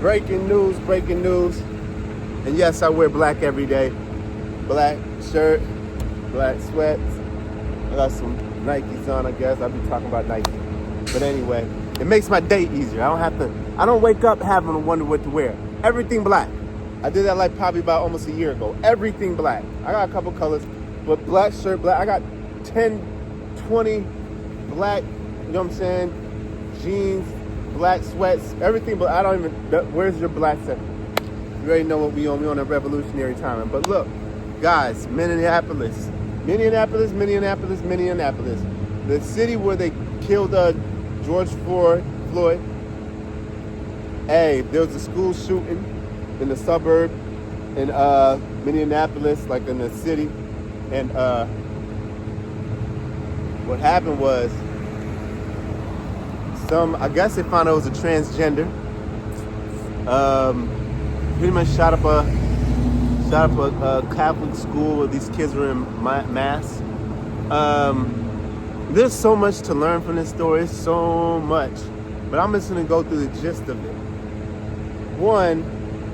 Breaking news, breaking news. And yes, I wear black every day. Black shirt, black sweats. I got some Nikes on, I guess. I'll be talking about Nike. But anyway, it makes my day easier. I don't wake up having to wonder what to wear. Everything black. I did that like probably about almost a year ago. Everything black. I got a couple colors, but black shirt, black. I got 10, 20 black, you know what I'm saying? Jeans, black sweats, everything, but I don't even, where's your black set? You already know what we on. We on a revolutionary time. But look, guys, Minneapolis. The city where they killed George Floyd. Hey, there was a school shooting in the suburb in Minneapolis, like in the city. And what happened was I guess they found out it was a transgender. Pretty much shot up a Catholic school where these kids were in mass. There's so much to learn from this story, so much. But I'm just gonna go through the gist of it. One,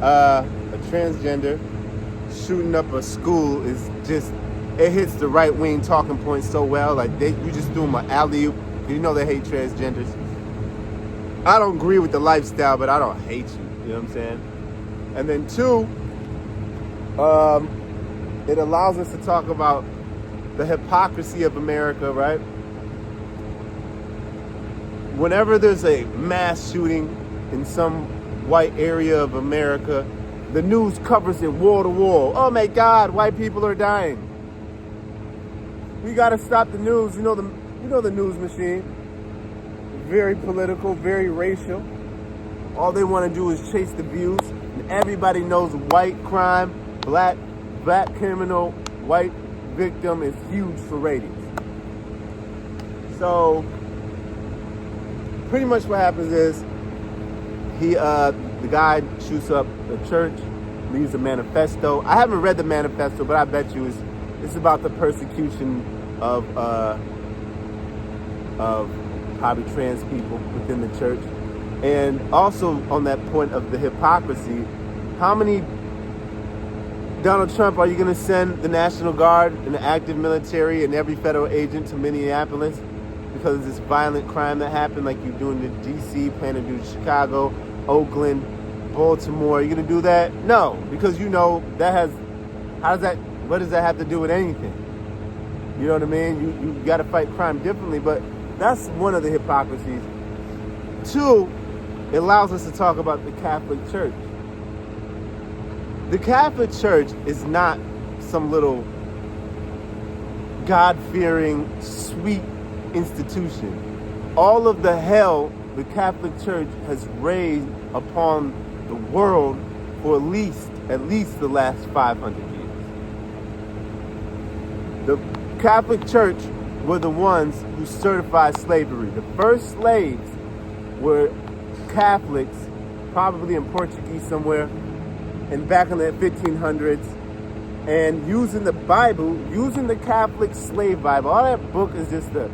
a transgender shooting up a school is just, it hits the right wing talking points so well. Like you just do them an alley-oop. You know they hate transgenders. I don't agree with the lifestyle, but I don't hate you. You know what I'm saying? And then two, it allows us to talk about the hypocrisy of America, right? Whenever there's a mass shooting in some white area of America, the news covers it wall to wall. Oh my God, white people are dying. We gotta stop the news. You know the news machine. Very political, very racial. All they want to do is chase the views. And everybody knows white crime, black criminal, white victim is huge for ratings. So pretty much what happens is the guy shoots up the church, leaves a manifesto. I haven't read the manifesto, but I bet you it's about the persecution of probably trans people within the church. And also on that point of the hypocrisy, how many, Donald Trump, are you going to send the National Guard and the active military and every federal agent to Minneapolis because of this violent crime that happened like you're doing in D.C., planning to do in Chicago, Oakland, Baltimore? Are you going to do that? No, because you know what does that have to do with anything? You know what I mean? You got to fight crime differently, but that's one of the hypocrisies. Two, it allows us to talk about the Catholic Church. The Catholic Church is not some little God-fearing, sweet institution. All of the hell the Catholic Church has raised upon the world for at least the last 500 years. The Catholic Church were the ones who certified slavery. The first slaves were Catholics, probably in Portuguese somewhere, and back in the 1500s, and using the Bible, using the Catholic slave Bible. All that book is just the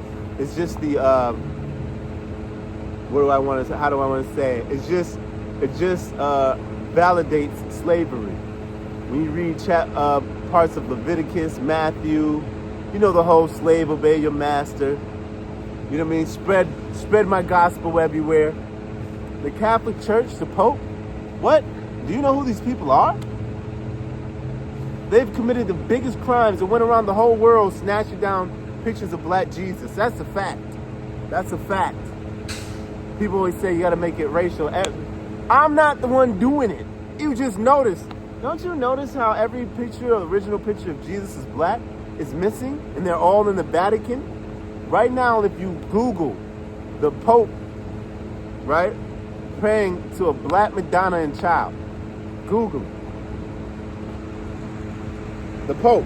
what do I want to say? How do I want to say it? It just validates slavery. When you read parts of Leviticus, Matthew, you know the whole slave obey your master. You know what I mean? Spread my gospel everywhere. The Catholic Church, the Pope, what? Do you know who these people are? They've committed the biggest crimes and went around the whole world snatching down pictures of black Jesus. That's a fact. That's a fact. People always say you got to make it racial. I'm not the one doing it. You just notice. Don't you notice how every original picture of Jesus is black? Is missing, and they're all in the Vatican. Right now, if you Google the Pope, right, praying to a black Madonna and child, Google it. The Pope.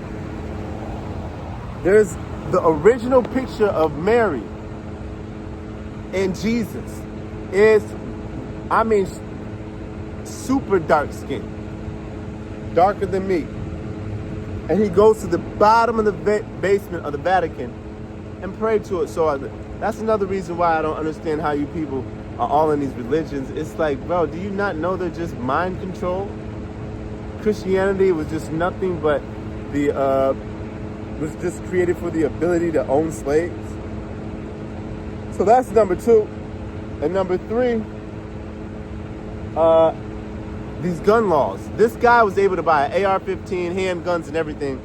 There's the original picture of Mary and Jesus is, super dark skin, darker than me. And he goes to the bottom of the basement of the Vatican and prayed to it. So that's another reason why I don't understand how you people are all in these religions. It's like, bro, do you not know they're just mind control? Christianity was just nothing but was just created for the ability to own slaves. So that's number 2. And number 3, these gun laws. This guy was able to buy an AR-15, handguns and everything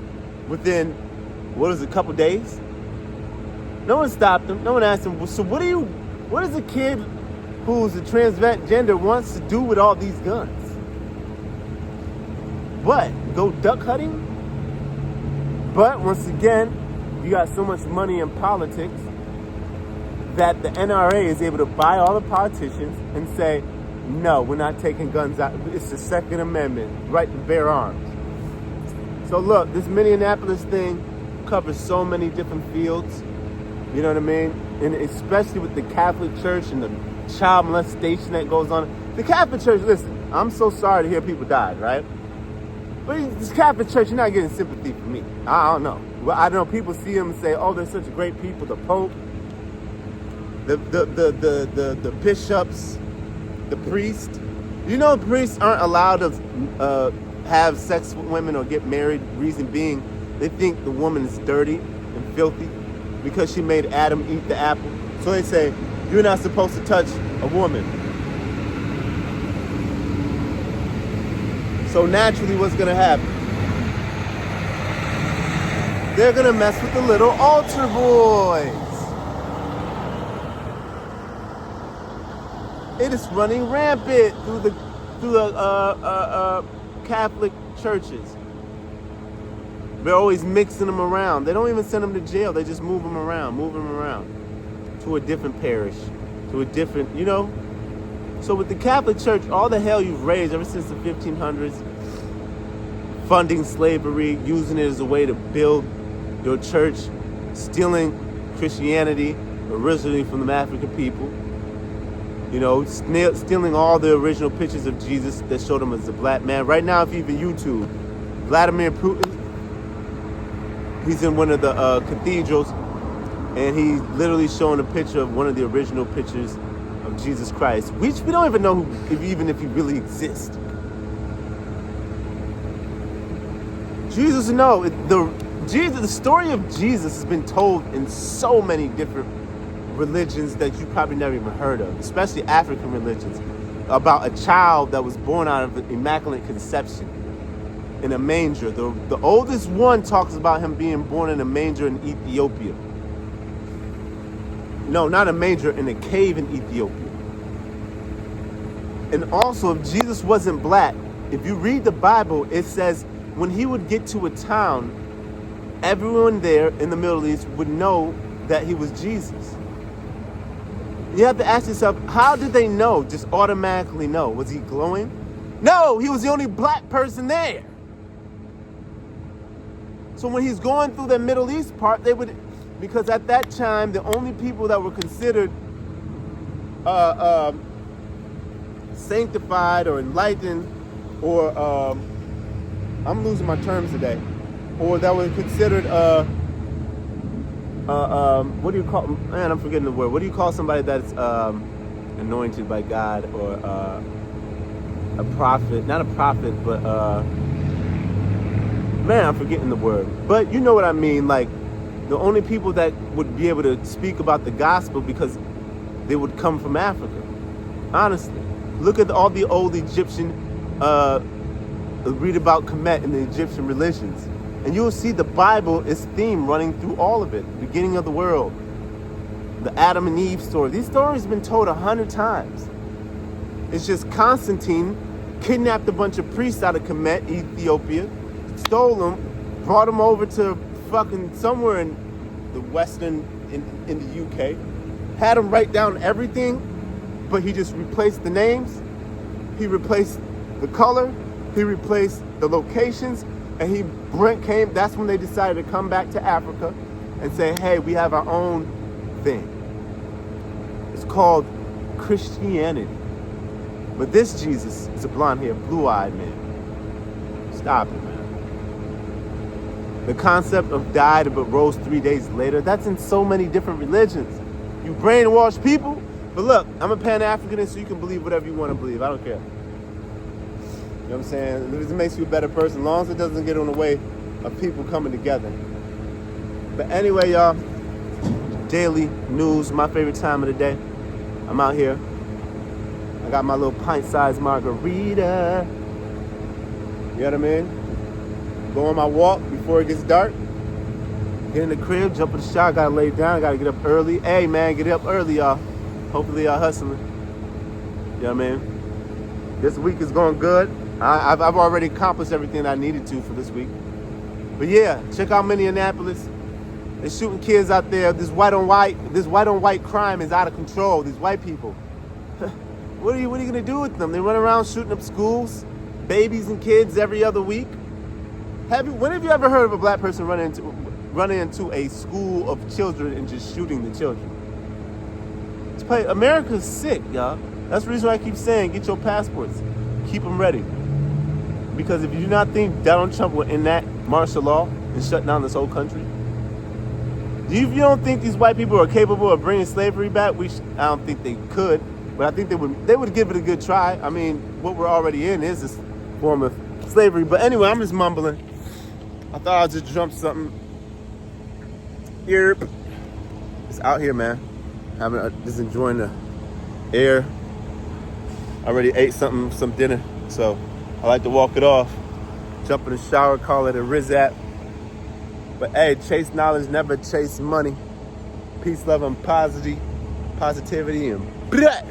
within, a couple days? No one stopped him. No one asked him, so what does a kid who's a transgender wants to do with all these guns? What? Go duck hunting? But once again, you got so much money in politics that the NRA is able to buy all the politicians and say, no, we're not taking guns out. It's the Second Amendment, right to bear arms. So look, this Minneapolis thing covers so many different fields. You know what I mean? And especially with the Catholic Church and the child molestation that goes on. The Catholic Church, listen, I'm so sorry to hear people died, right? But this Catholic Church, you're not getting sympathy from me. I don't know. Well, I know people see them and say, oh, they're such great people. The Pope, the bishops, the priest. You know, priests aren't allowed to have sex with women or get married. Reason being, they think the woman is dirty and filthy because she made Adam eat the apple. So they say, you're not supposed to touch a woman. So naturally, what's going to happen? They're going to mess with the little altar boys. It is running rampant through the Catholic churches. They're always mixing them around. They don't even send them to jail. They just move them around to a different parish, to a different, you know. So with the Catholic Church, all the hell you've raised ever since the 1500s, funding slavery, using it as a way to build your church, stealing Christianity originally from the African people, you know, stealing all the original pictures of Jesus that showed him as a black man. Right now, if you even YouTube, Vladimir Putin, he's in one of the cathedrals, and he's literally showing a picture of one of the original pictures of Jesus Christ, which we don't even know if he really exists. The story of Jesus has been told in so many different religions that you probably never even heard of, especially African religions, about a child that was born out of an immaculate conception in a manger. The oldest one talks about him being born in a manger in Ethiopia. No, not a manger, in a cave in Ethiopia. And also, if Jesus wasn't black, if you read the Bible, it says when he would get to a town, everyone there in the Middle East would know that he was Jesus. You have to ask yourself, how did they know? Just automatically know. Was he glowing? No, he was the only black person there. So when he's going through the Middle East part, because at that time, the only people that were considered sanctified or enlightened, or I'm losing my terms today, or that were considered what do you call? Man, I'm forgetting the word. What do you call somebody that's anointed by God, or a prophet? Not a prophet, but man, I'm forgetting the word. But you know what I mean. Like, the only people that would be able to speak about the gospel because they would come from Africa. Honestly, look at all the old Egyptian. Read about Kemet in the Egyptian religions, and you'll see the Bible is theme running through all of it. The beginning of the world, the Adam and Eve story. These stories have been told 100 times. It's just Constantine kidnapped a bunch of priests out of Kemet, Ethiopia, stole them, brought them over to fucking somewhere in the Western, in the UK, had them write down everything, but he just replaced the names, he replaced the color, he replaced the locations, and that's when they decided to come back to Africa and say, hey, we have our own thing. It's called Christianity. But this Jesus is a blonde-haired, blue-eyed man. Stop it, man. The concept of died but rose 3 days later, that's in so many different religions. You brainwash people, But look, I'm a Pan-Africanist, so you can believe whatever you want to believe. I don't care. You know what I'm saying? It makes you a better person, as long as it doesn't get in the way of people coming together. But anyway, y'all, daily news, my favorite time of the day. I'm out here. I got my little pint-sized margarita. You know what I mean? Go on my walk before it gets dark. Get in the crib, jump in the shower, gotta lay down, gotta get up early. Hey, man, get up early, y'all. Hopefully y'all hustling. You know what I mean? This week is going good. I've already accomplished everything I needed to for this week. But yeah, check out Minneapolis. They're shooting kids out there. This white on white crime is out of control. These white people. What are you gonna do with them? They run around shooting up schools, babies and kids every other week. When have you ever heard of a black person running into a school of children and just shooting the children? America's sick, y'all. That's the reason why I keep saying, get your passports. Keep them ready. Because if you do not think Donald Trump will enact martial law and shut down this whole country, if you don't think these white people are capable of bringing slavery back, I don't think they could. But I think they would give it a good try. I mean, what we're already in is this form of slavery. But anyway, I'm just mumbling. I thought I'd just jump something. Yerp. It's out here, man. Just enjoying the air. I already ate some dinner, so I like to walk it off. Jump in the shower, call it a Rizap. But hey, chase knowledge, never chase money. Peace, love, and positivity, and blah.